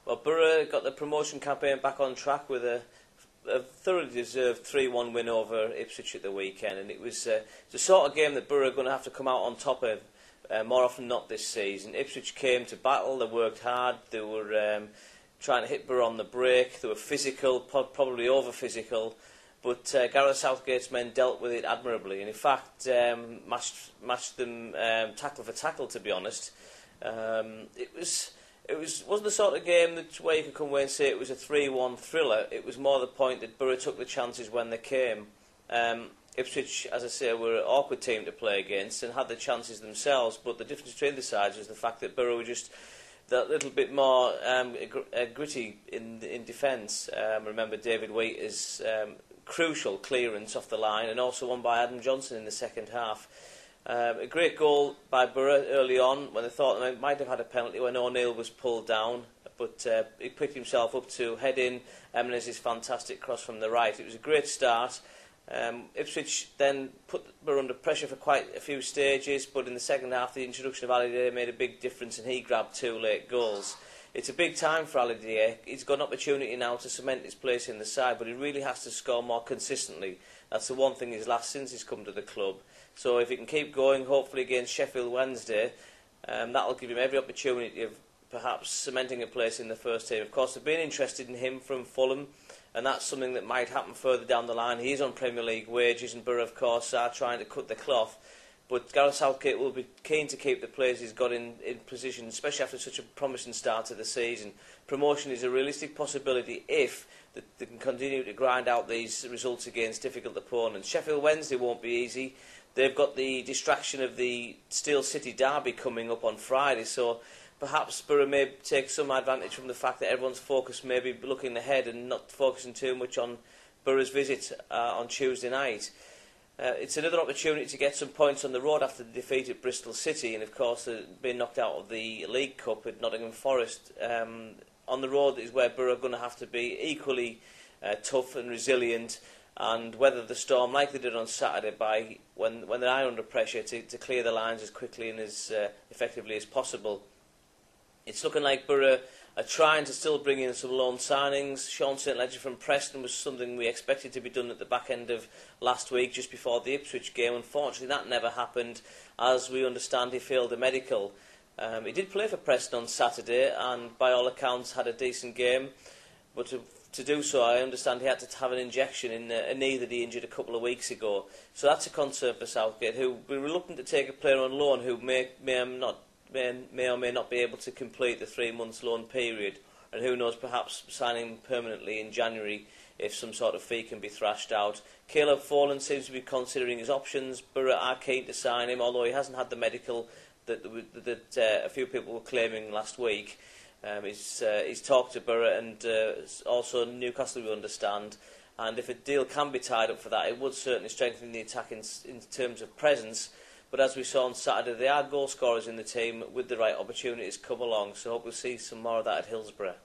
Well, Boro got the promotion campaign back on track with a thoroughly deserved 3-1 win over Ipswich at the weekend, and it was the sort of game that Boro are going to have to come out on top of more often than not this season. Ipswich came to battle, they worked hard, they were trying to hit Boro on the break, they were physical, probably over-physical, but Gareth Southgate's men dealt with it admirably, and in fact matched them tackle for tackle, to be honest. It wasn't the sort of game where you could come away and say it was a 3-1 thriller. It was more the point that Boro took the chances when they came. Ipswich, as I say, were an awkward team to play against and had the chances themselves, but the difference between the sides was the fact that Boro were just that little bit more gritty in defence. Remember David Wheater's crucial clearance off the line, and also one by Adam Johnson in the second half. A great goal by Boro early on when they thought they might have had a penalty when O'Neill was pulled down, but he picked himself up to head in Eminez's fantastic cross from the right. It was a great start. Ipswich then put Boro under pressure for quite a few stages, but in the second half the introduction of Ali Day made a big difference and he grabbed 2 late goals. It's a big time for Ali Day. He's got an opportunity now to cement his place in the side, but he really has to score more consistently. That's the one thing he's lost since he's come to the club. So if he can keep going, hopefully against Sheffield Wednesday, that'll give him every opportunity of perhaps cementing a place in the first team. Of course, they've been interested in him from Fulham, and that's something that might happen further down the line. He is on Premier League wages, and Boro, of course, are trying to cut the cloth. But Gareth Southgate will be keen to keep the players he's got in position, especially after such a promising start to the season. Promotion is a realistic possibility if they can continue to grind out these results against difficult opponents. Sheffield Wednesday won't be easy. They've got the distraction of the Steel City derby coming up on Friday, so perhaps Boro may take some advantage from the fact that everyone's focus may be looking ahead and not focusing too much on Boro's visit on Tuesday night. It's another opportunity to get some points on the road after the defeat at Bristol City, and of course being knocked out of the League Cup at Nottingham Forest. On the road is where Boro are going to have to be equally tough and resilient and weather the storm like they did on Saturday when they are under pressure to clear the lines as quickly and as effectively as possible. It's looking like Boro are trying to still bring in some loan signings. Sean St Ledger from Preston was something we expected to be done at the back end of last week, just before the Ipswich game. Unfortunately, that never happened. As we understand, he failed a medical. He did play for Preston on Saturday and by all accounts had a decent game, but to do so I understand he had to have an injection in a knee that he injured a couple of weeks ago. So that's a concern for Southgate, who will be reluctant to take a player on loan who may or may not be able to complete the 3 months loan period, and who knows, perhaps signing permanently in January if some sort of fee can be thrashed out. Caleb Folan seems to be considering his options. Boro are keen to sign him, although he hasn't had the medical that a few people were claiming last week. He's talked to Boro and also Newcastle, we understand, and if a deal can be tied up for that, it would certainly strengthen the attack in terms of presence. But as we saw on Saturday, there are goal scorers in the team with the right opportunities come along, so I hope we'll see some more of that at Hillsborough.